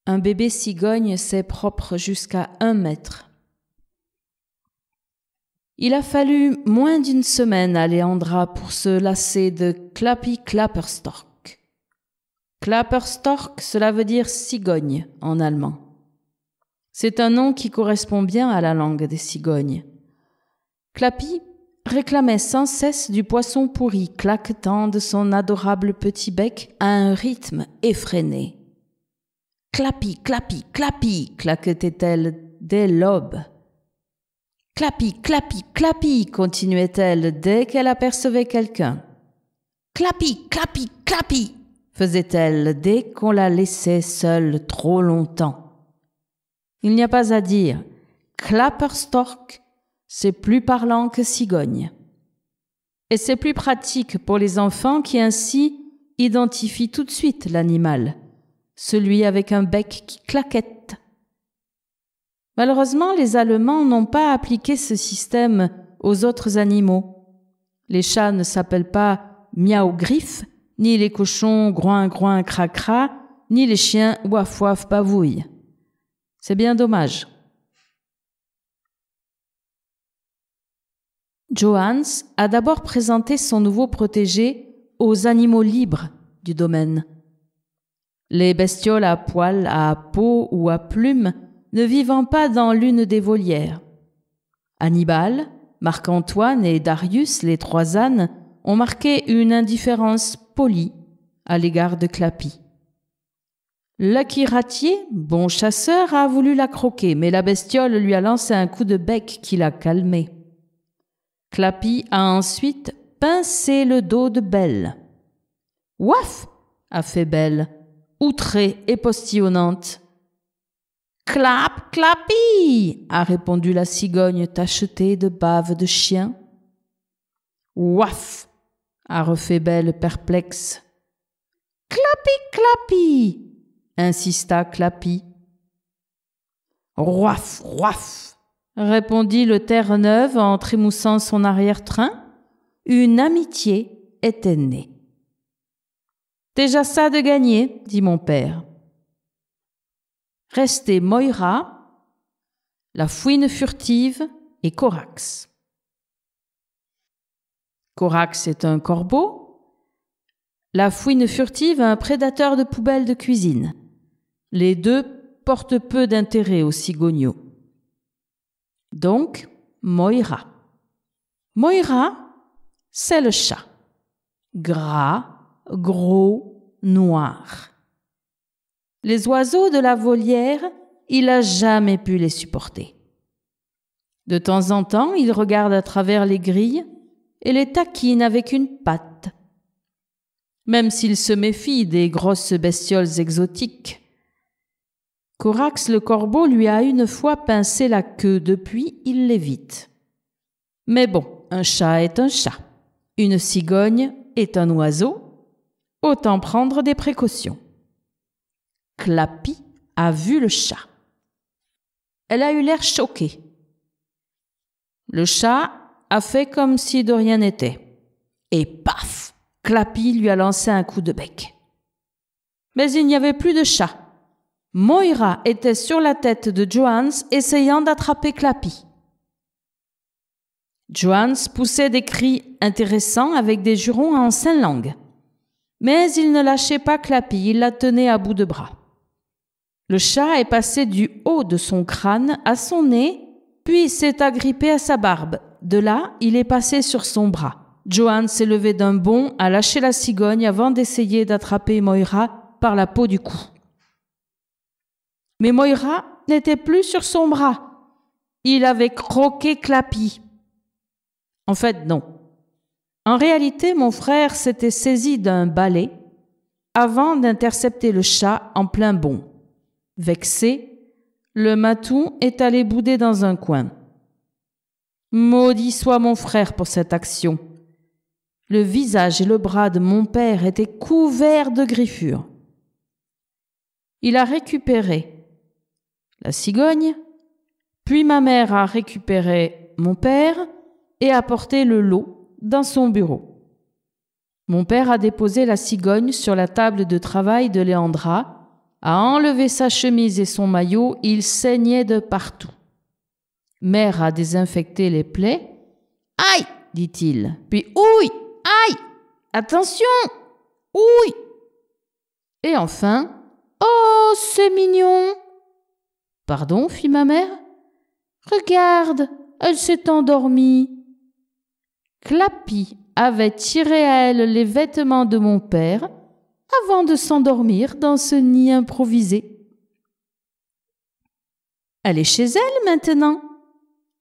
Un bébé cigogne, c'est propre jusqu'à 1 mètre. Il a fallu moins d'1 semaine à Léandra pour se lasser de Clappy Klapperstork. Klapperstork, cela veut dire cigogne en allemand. C'est un nom qui correspond bien à la langue des cigognes. Clappy réclamait sans cesse du poisson pourri, claquetant de son adorable petit bec à un rythme effréné. Clappy, Clappy, Clappy, claquetait-elle dès l'aube. Clappy, Clappy, Clappy, continuait-elle dès qu'elle apercevait quelqu'un. Clappy, Clappy, Clappy, faisait-elle dès qu'on la laissait seule trop longtemps. Il n'y a pas à dire, Klapperstork, c'est plus parlant que cigogne. Et c'est plus pratique pour les enfants qui ainsi identifient tout de suite l'animal, celui avec un bec qui claquette. Malheureusement, les Allemands n'ont pas appliqué ce système aux autres animaux. Les chats ne s'appellent pas miaou-griffe, ni les cochons groin-groin cra-cra, ni les chiens ouaf-ouaf bavouille. C'est bien dommage. Johannes a d'abord présenté son nouveau protégé aux animaux libres du domaine. Les bestioles à poils, à peau ou à plumes ne vivant pas dans l'une des volières. Hannibal, Marc-Antoine et Darius, les 3 ânes, ont marqué une indifférence polie à l'égard de Clappy. Lucky Ratier, bon chasseur, a voulu la croquer, mais la bestiole lui a lancé un coup de bec qui l'a calmé. Clappy a ensuite pincé le dos de Belle. « Ouaf !» a fait Belle, outrée et postillonnante. « Clap, Clappy !» a répondu la cigogne tachetée de bave de chien. « Ouaf !» a refait Belle perplexe. « Clappy, Clappy !» insista Clappy. « Rouaf, rouaf !» répondit le Terre-Neuve en trémoussant son arrière-train. Une amitié était née. « Déjà ça de gagner, dit mon père. Restait Moira, la fouine furtive et Corax. Corax est un corbeau, la fouine furtive un prédateur de poubelles de cuisine. Les deux portent peu d'intérêt aux cigognos. Donc, Moira. Moira, c'est le chat. Gras, gros, noir. Les oiseaux de la volière, il n'a jamais pu les supporter. De temps en temps, il regarde à travers les grilles et les taquine avec une patte. Même s'il se méfie des grosses bestioles exotiques. Corax le corbeau lui a une fois pincé la queue, depuis il l'évite. Mais bon, un chat est un chat, une cigogne est un oiseau, autant prendre des précautions. Clappy a vu le chat. Elle a eu l'air choquée. Le chat a fait comme si de rien n'était. Et paf, Clappy lui a lancé un coup de bec. Mais il n'y avait plus de chat. Moira était sur la tête de Johannes, essayant d'attraper Clappy. Johannes poussait des cris intéressants avec des jurons en 5 langues. Mais il ne lâchait pas Clappy, il la tenait à bout de bras. Le chat est passé du haut de son crâne à son nez, puis s'est agrippé à sa barbe. De là, il est passé sur son bras. Johannes s'est levé d'un bond, a lâché la cigogne avant d'essayer d'attraper Moira par la peau du cou. Mais Moira n'était plus sur son bras. Il avait croqué Clappy. En fait, non. En réalité, mon frère s'était saisi d'un balai avant d'intercepter le chat en plein bond. Vexé, le matou est allé bouder dans un coin. Maudit soit mon frère pour cette action. Le visage et le bras de mon père étaient couverts de griffures. Il a récupéré la cigogne, puis ma mère a récupéré mon père et a porté le lot dans son bureau. Mon père a déposé la cigogne sur la table de travail de Léandra a enlevé sa chemise et son maillot, il saignait de partout. Mère a désinfecté les plaies. « Aïe !» dit-il. Puis « Ouille ! Aïe ! Attention ! Ouille !» Et enfin « Oh, c'est mignon !»« Pardon ?» fit ma mère. « Regarde, elle s'est endormie. » Clappy avait tiré à elle les vêtements de mon père avant de s'endormir dans ce nid improvisé. « Elle est chez elle maintenant.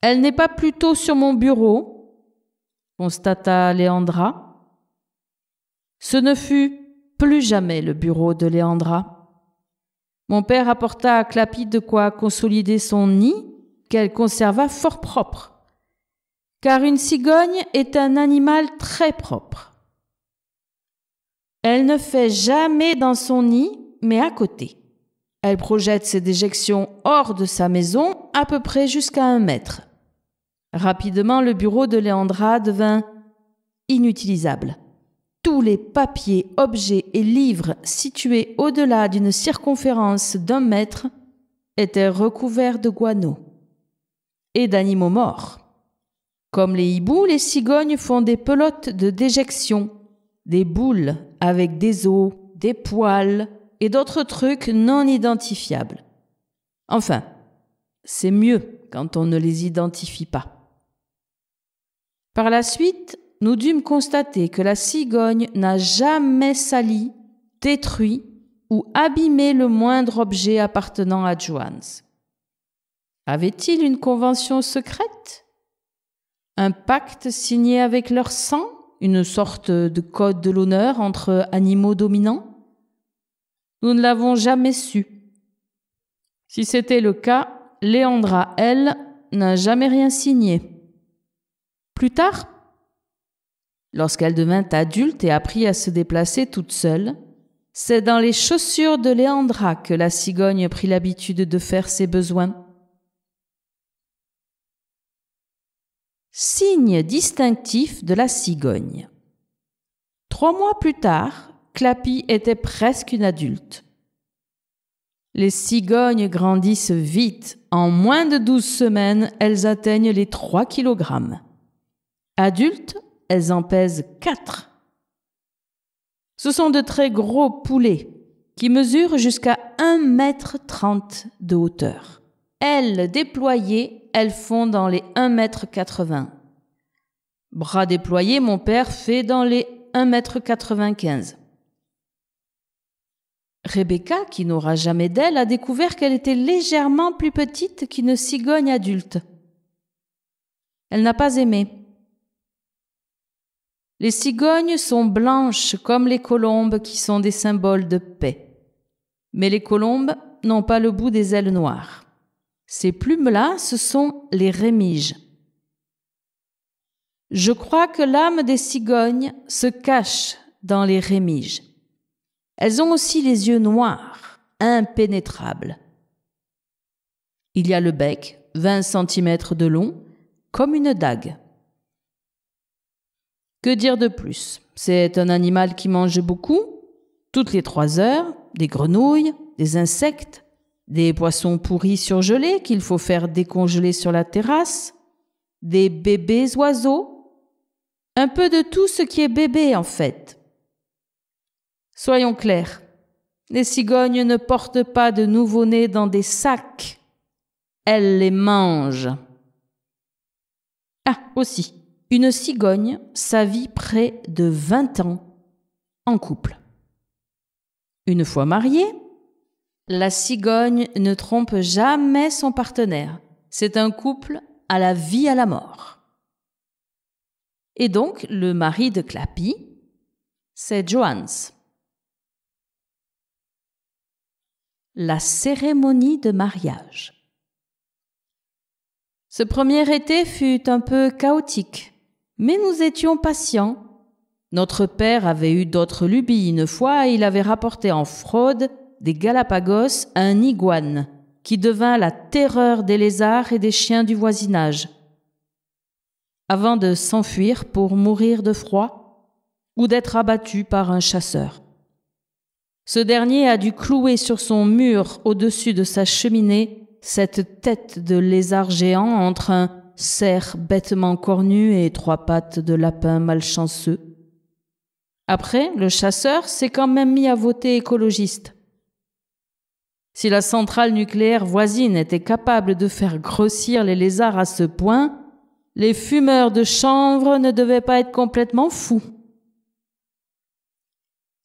Elle n'est pas plutôt sur mon bureau, » constata Léandra. Ce ne fut plus jamais le bureau de Léandra. Mon père apporta à Clappy de quoi consolider son nid, qu'elle conserva fort propre, car une cigogne est un animal très propre. Elle ne fait jamais dans son nid, mais à côté. Elle projette ses déjections hors de sa maison, à peu près jusqu'à 1 mètre. Rapidement, le bureau de Léandra devint inutilisable. Tous les papiers, objets et livres situés au-delà d'une circonférence d'1 mètre étaient recouverts de guano et d'animaux morts. Comme les hiboux, les cigognes font des pelotes de déjection, des boules avec des os, des poils et d'autres trucs non identifiables. Enfin, c'est mieux quand on ne les identifie pas. Par la suite, nous dûmes constater que la cigogne n'a jamais sali, détruit ou abîmé le moindre objet appartenant à Johannes. Avait-il une convention secrète? Un pacte signé avec leur sang? Une sorte de code de l'honneur entre animaux dominants? Nous ne l'avons jamais su. Si c'était le cas, Léandra, elle, n'a jamais rien signé. Plus tard, lorsqu'elle devint adulte et apprit à se déplacer toute seule, c'est dans les chaussures de Léandra que la cigogne prit l'habitude de faire ses besoins. Signe distinctif de la cigogne. 3 mois plus tard, Clappy était presque une adulte. Les cigognes grandissent vite. En moins de 12 semaines, elles atteignent les 3 kg. Adultes, elles en pèsent 4. Ce sont de très gros poulets qui mesurent jusqu'à 1,30 m de hauteur. Ailes déployées, elles font dans les 1,80 m. Bras déployés, mon père fait dans les 1,95 m. Rebecca, qui n'aura jamais d'aile, a découvert qu'elle était légèrement plus petite qu'une cigogne adulte. Elle n'a pas aimé. Les cigognes sont blanches comme les colombes qui sont des symboles de paix. Mais les colombes n'ont pas le bout des ailes noires. Ces plumes-là, ce sont les rémiges. Je crois que l'âme des cigognes se cache dans les rémiges. Elles ont aussi les yeux noirs, impénétrables. Il y a le bec, 20 cm de long, comme une dague. Que dire de plus? C'est un animal qui mange beaucoup, toutes les 3 heures, des grenouilles, des insectes, des poissons pourris surgelés qu'il faut faire décongeler sur la terrasse, des bébés oiseaux, un peu de tout ce qui est bébé en fait. Soyons clairs, les cigognes ne portent pas de nouveau-nés dans des sacs, elles les mangent. Ah, aussi, une cigogne, ça vit près de 20 ans en couple. Une fois mariée, la cigogne ne trompe jamais son partenaire. C'est un couple à la vie à la mort. Et donc, le mari de Clappy, c'est Johannes. La cérémonie de mariage. Ce premier été fut un peu chaotique, mais nous étions patients. Notre père avait eu d'autres lubies. Une fois, il avait rapporté en fraude des Galapagos un iguane qui devint la terreur des lézards et des chiens du voisinage, avant de s'enfuir pour mourir de froid ou d'être abattu par un chasseur. Ce dernier a dû clouer sur son mur au-dessus de sa cheminée cette tête de lézard géant entre un cerf bêtement cornu et 3 pattes de lapin malchanceux. Après, le chasseur s'est quand même mis à voter écologiste. Si la centrale nucléaire voisine était capable de faire grossir les lézards à ce point, les fumeurs de chanvre ne devaient pas être complètement fous.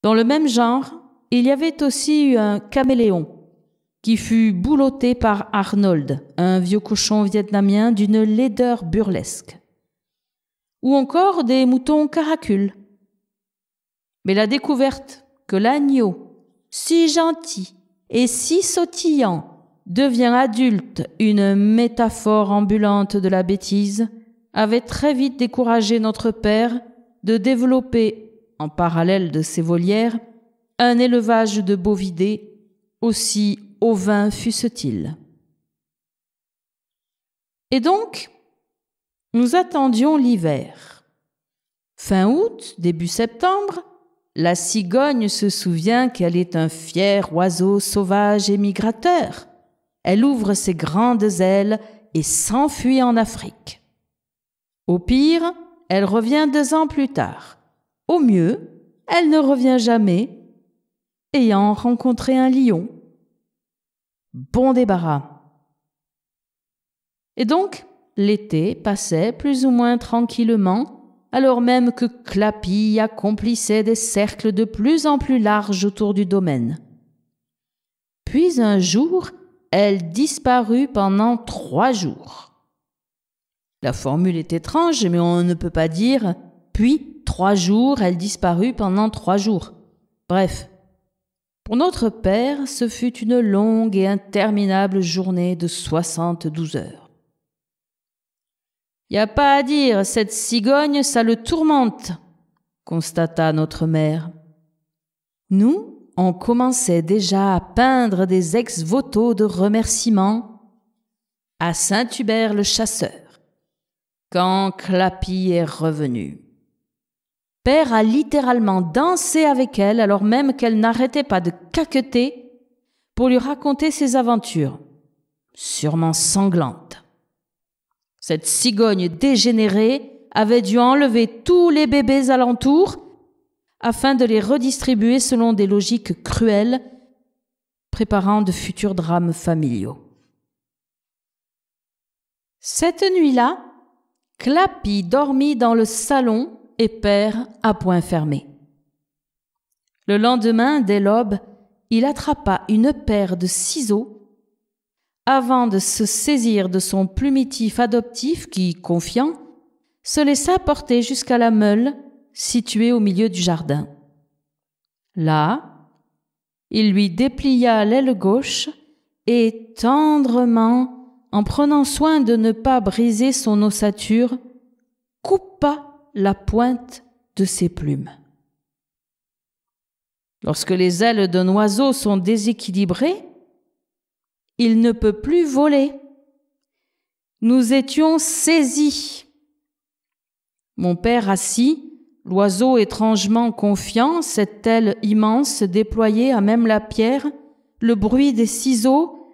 Dans le même genre, il y avait aussi eu un caméléon qui fut boulotté par Arnold, un vieux cochon vietnamien d'une laideur burlesque. Ou encore des moutons caracules. Mais la découverte que l'agneau, si gentil et si sautillant, devient adulte une métaphore ambulante de la bêtise, avait très vite découragé notre père de développer, en parallèle de ses volières, un élevage de bovidés, aussi ovin fussent-ils. Et donc, nous attendions l'hiver. Fin août, début septembre, la cigogne se souvient qu'elle est un fier oiseau sauvage et migrateur. Elle ouvre ses grandes ailes et s'enfuit en Afrique. Au pire, elle revient 2 ans plus tard. Au mieux, elle ne revient jamais, ayant rencontré un lion. Bon débarras. Et donc, l'été passait plus ou moins tranquillement, alors même que Clappy accomplissait des cercles de plus en plus larges autour du domaine. Puis un jour, elle disparut pendant 3 jours. La formule est étrange, mais on ne peut pas dire « puis 3 jours, elle disparut pendant 3 jours ». Bref, pour notre père, ce fut une longue et interminable journée de 72 heures. « Y a pas à dire, cette cigogne, ça le tourmente », constata notre mère. Nous, on commençait déjà à peindre des ex-voto de remerciements à Saint-Hubert le chasseur, quand Clappy est revenu. Père a littéralement dansé avec elle alors même qu'elle n'arrêtait pas de caqueter pour lui raconter ses aventures, sûrement sanglantes. Cette cigogne dégénérée avait dû enlever tous les bébés alentour afin de les redistribuer selon des logiques cruelles, préparant de futurs drames familiaux. Cette nuit-là, Clappy dormit dans le salon et père à poing fermé. Le lendemain, dès l'aube, il attrapa une paire de ciseaux avant de se saisir de son plumitif adoptif qui, confiant, se laissa porter jusqu'à la meule située au milieu du jardin. Là, il lui déplia l'aile gauche et tendrement, en prenant soin de ne pas briser son ossature, coupa la pointe de ses plumes. Lorsque les ailes d'un oiseau sont déséquilibrées, il ne peut plus voler. Nous étions saisis. Mon père assis, l'oiseau étrangement confiant, cette aile immense déployée à même la pierre, le bruit des ciseaux,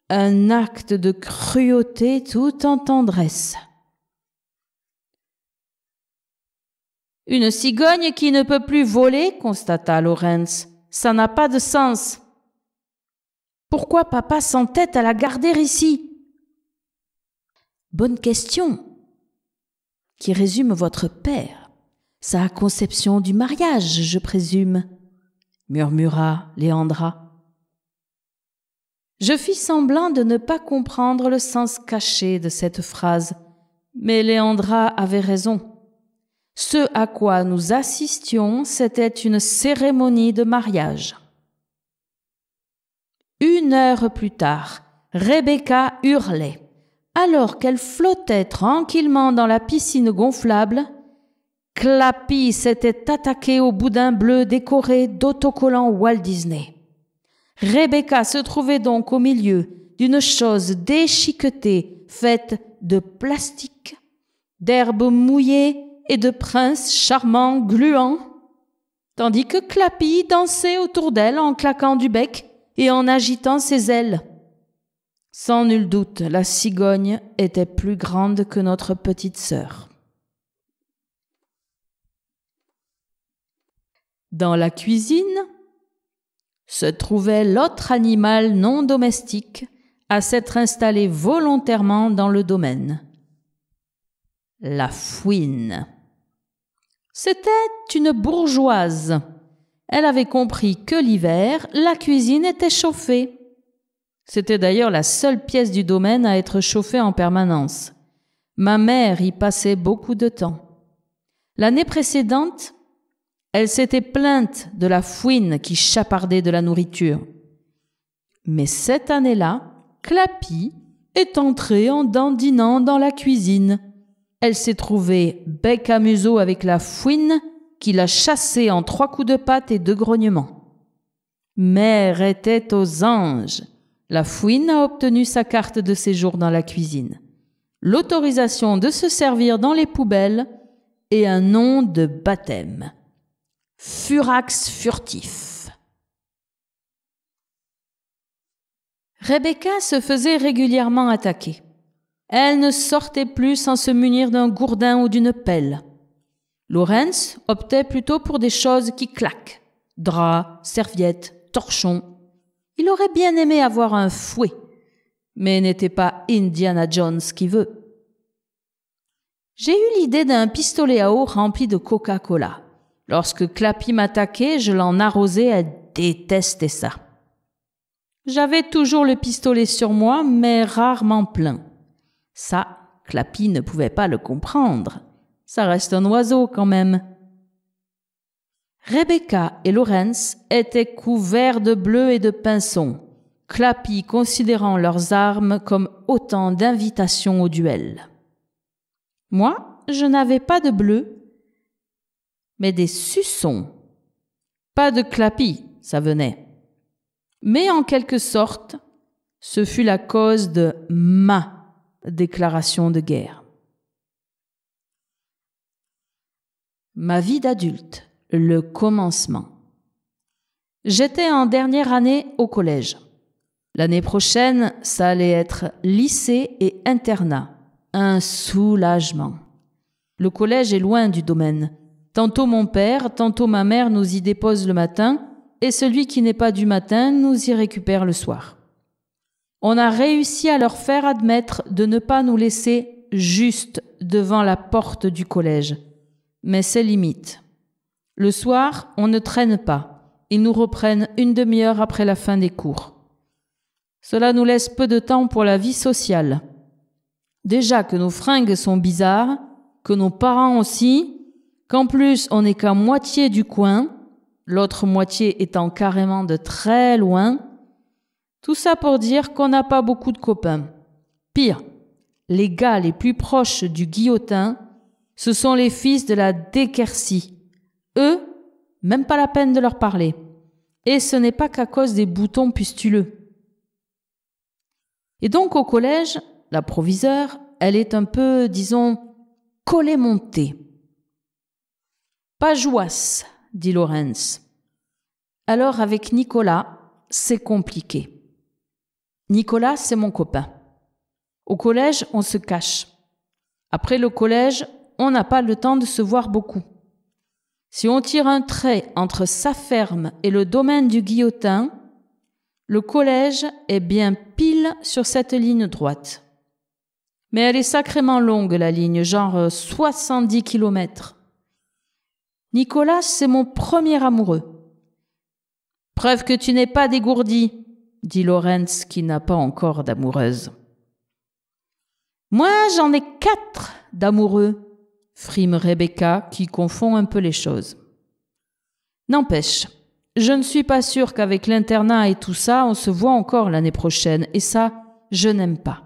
un acte de cruauté tout en tendresse. « Une cigogne qui ne peut plus voler, constata Lorenz. Ça n'a pas de sens. Pourquoi papa s'entête à la garder ici ? Bonne question, qui résume votre père, sa conception du mariage, je présume, murmura Léandra. Je fis semblant de ne pas comprendre le sens caché de cette phrase, mais Léandra avait raison. Ce à quoi nous assistions, c'était une cérémonie de mariage. 1 heure plus tard, Rebecca hurlait. Alors qu'elle flottait tranquillement dans la piscine gonflable, Clappy s'était attaqué au boudin bleu décoré d'autocollants Walt Disney. Rebecca se trouvait donc au milieu d'une chose déchiquetée faite de plastique, d'herbes mouillées et de princes charmants gluants. tandis que Clappy dansait autour d'elle en claquant du bec et en agitant ses ailes. Sans nul doute, la cigogne était plus grande que notre petite sœur. Dans la cuisine se trouvait l'autre animal non domestique à s'être installé volontairement dans le domaine. La fouine. C'était une bourgeoise. Elle avait compris que l'hiver, la cuisine était chauffée. C'était d'ailleurs la seule pièce du domaine à être chauffée en permanence. Ma mère y passait beaucoup de temps. L'année précédente, elle s'était plainte de la fouine qui chapardait de la nourriture. Mais cette année-là, Clappy est entrée en dandinant dans la cuisine. Elle s'est trouvée bec à museau avec la fouine qui l'a chassée en 3 coups de patte et 2 grognements. Mère était aux anges. La fouine a obtenu sa carte de séjour dans la cuisine, l'autorisation de se servir dans les poubelles et un nom de baptême. Furax furtif. Rebecca se faisait régulièrement attaquer. Elle ne sortait plus sans se munir d'un gourdin ou d'une pelle. Lawrence optait plutôt pour des choses qui claquent. Draps, serviettes, torchons. Il aurait bien aimé avoir un fouet, mais n'était pas Indiana Jones qui veut. J'ai eu l'idée d'un pistolet à eau rempli de Coca-Cola. Lorsque Clappy m'attaquait, je l'en arrosais, elle détestait ça. J'avais toujours le pistolet sur moi, mais rarement plein. Ça, Clappy ne pouvait pas le comprendre. Ça reste un oiseau quand même. Rebecca et Lawrence étaient couverts de bleu et de pinsons, Clappy considérant leurs armes comme autant d'invitations au duel. Moi, je n'avais pas de bleu, mais des suçons. Pas de Clappy, ça venait. Mais en quelque sorte, ce fut la cause de ma déclaration de guerre. Ma vie d'adulte, le commencement. J'étais en dernière année au collège. L'année prochaine, ça allait être lycée et internat. Un soulagement. Le collège est loin du domaine. Tantôt mon père, tantôt ma mère nous y dépose le matin, et celui qui n'est pas du matin nous y récupère le soir. On a réussi à leur faire admettre de ne pas nous laisser juste devant la porte du collège. Mais c'est limite. Le soir, on ne traîne pas. Ils nous reprennent une demi-heure après la fin des cours. Cela nous laisse peu de temps pour la vie sociale. Déjà que nos fringues sont bizarres, que nos parents aussi, qu'en plus on n'est qu'à moitié du coin, l'autre moitié étant carrément de très loin, tout ça pour dire qu'on n'a pas beaucoup de copains. Pire, les gars les plus proches du guillotin, ce sont les fils de la Déquercy. Eux, même pas la peine de leur parler. Et ce n'est pas qu'à cause des boutons pustuleux. Et donc au collège, la proviseure, elle est un peu, disons, collée-montée. Pas jouasse, dit Lawrence. Alors avec Nicolas, c'est compliqué. Nicolas, c'est mon copain. Au collège, on se cache. Après le collège, on n'a pas le temps de se voir beaucoup. Si on tire un trait entre sa ferme et le domaine du guillotin, le collège est bien pile sur cette ligne droite. Mais elle est sacrément longue, la ligne, genre 70 kilomètres. Nicolas, c'est mon premier amoureux. Preuve que tu n'es pas dégourdi, dit Lawrence qui n'a pas encore d'amoureuse. Moi, j'en ai 4 d'amoureux, frime Rebecca qui confond un peu les choses. N'empêche, je ne suis pas sûre qu'avec l'internat et tout ça, on se voit encore l'année prochaine, et ça, je n'aime pas.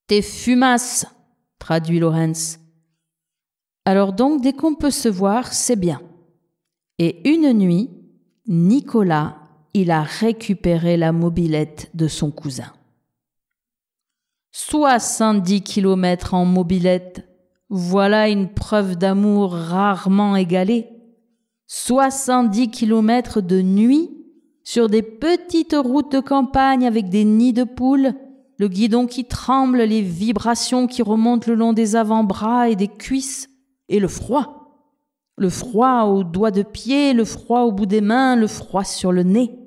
T'es fumasse, traduit Lawrence. Alors donc, dès qu'on peut se voir, c'est bien. Et une nuit, Nicolas, il a récupéré la mobilette de son cousin. 70 kilomètres en mobilette, voilà une preuve d'amour rarement égalée. 70 kilomètres de nuit, sur des petites routes de campagne avec des nids de poules, le guidon qui tremble, les vibrations qui remontent le long des avant-bras et des cuisses, et le froid. Le froid aux doigts de pied, le froid au bout des mains, le froid sur le nez.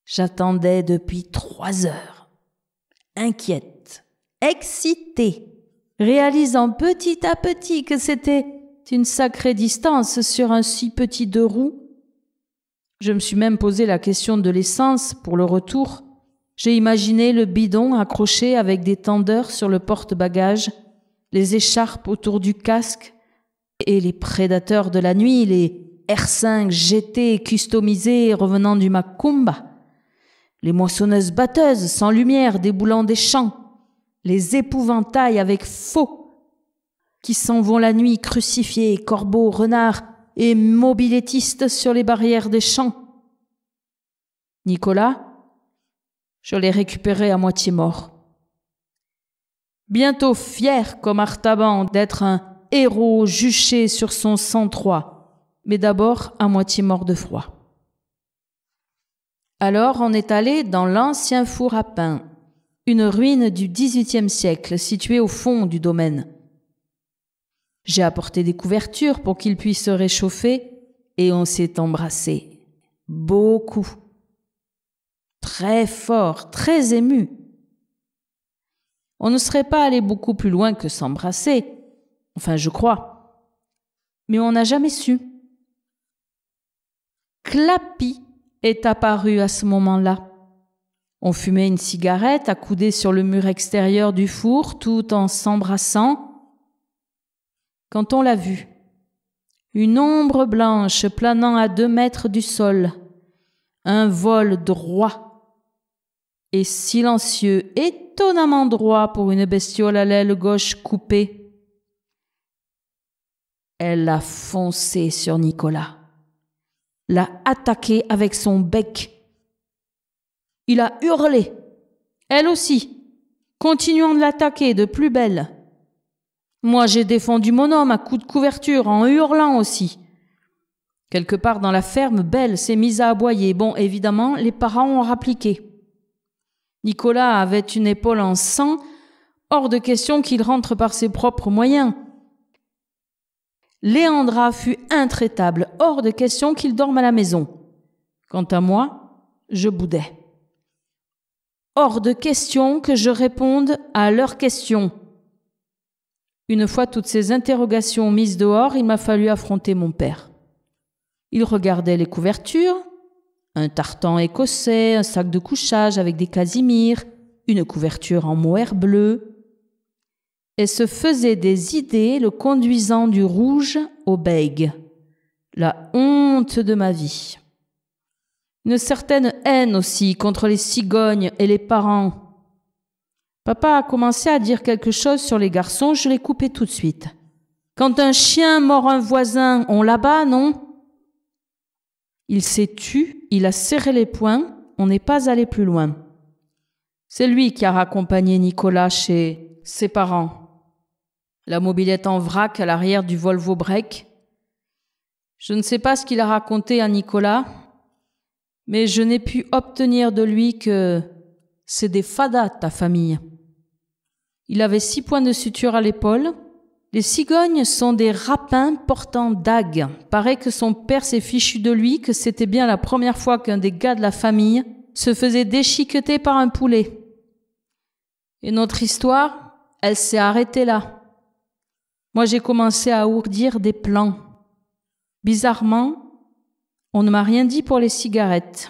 J'attendais depuis 3 heures, inquiète, excitée, réalisant petit à petit que c'était une sacrée distance sur un si petit 2 roues. Je me suis même posé la question de l'essence pour le retour. J'ai imaginé le bidon accroché avec des tendeurs sur le porte-bagages, les écharpes autour du casque et les prédateurs de la nuit, les R5 GT customisés revenant du Macumba, les moissonneuses-batteuses sans lumière déboulant des champs, les épouvantails avec faux qui s'en vont la nuit crucifiés, corbeaux, renards et mobilettistes sur les barrières des champs. Nicolas, je l'ai récupéré à moitié mort. Bientôt fier comme Artaban d'être un héros juché sur son sang-froid, mais d'abord à moitié mort de froid. Alors on est allé dans l'ancien four à pain, une ruine du XVIIIe siècle située au fond du domaine. J'ai apporté des couvertures pour qu'il puisse se réchauffer et on s'est embrassé. Beaucoup. Très fort, très ému. On ne serait pas allé beaucoup plus loin que s'embrasser. Enfin, je crois. Mais on n'a jamais su. Clapi est apparu à ce moment-là. On fumait une cigarette accoudée sur le mur extérieur du four tout en s'embrassant. Quand on l'a vu, une ombre blanche planant à 2 mètres du sol, un vol droit et silencieux, étonnamment droit pour une bestiole à l'aile gauche coupée. Elle a foncé sur Nicolas, l'a attaqué avec son bec. Il a hurlé, elle aussi, continuant de l'attaquer de plus belle. Moi, j'ai défendu mon homme à coups de couverture, en hurlant aussi. Quelque part dans la ferme, Belle s'est mise à aboyer. Bon, évidemment, les parents ont rappliqué. Nicolas avait une épaule en sang, hors de question qu'il rentre par ses propres moyens. Léandra fut intraitable, hors de question qu'il dorme à la maison. Quant à moi, je boudais. Hors de question que je réponde à leurs questions. Une fois toutes ces interrogations mises dehors, il m'a fallu affronter mon père. Il regardait les couvertures, un tartan écossais, un sac de couchage avec des casimirs, une couverture en mohair bleu, et se faisait des idées le conduisant du rouge au bègue. La honte de ma vie. Une certaine haine aussi contre les cigognes et les parents. Papa a commencé à dire quelque chose sur les garçons, je l'ai coupé tout de suite. Quand un chien mord un voisin, on l'abat, non ? Il s'est tu, il a serré les poings, on n'est pas allé plus loin. C'est lui qui a raccompagné Nicolas chez ses parents. La mobilette en vrac à l'arrière du Volvo Break. Je ne sais pas ce qu'il a raconté à Nicolas, mais je n'ai pu obtenir de lui que c'est des fadas, ta famille. Il avait 6 points de suture à l'épaule. Les cigognes sont des rapins portant dagues. Paraît que son père s'est fichu de lui, que c'était bien la première fois qu'un des gars de la famille se faisait déchiqueter par un poulet. Et notre histoire, elle s'est arrêtée là. Moi, j'ai commencé à ourdir des plans. Bizarrement, on ne m'a rien dit pour les cigarettes.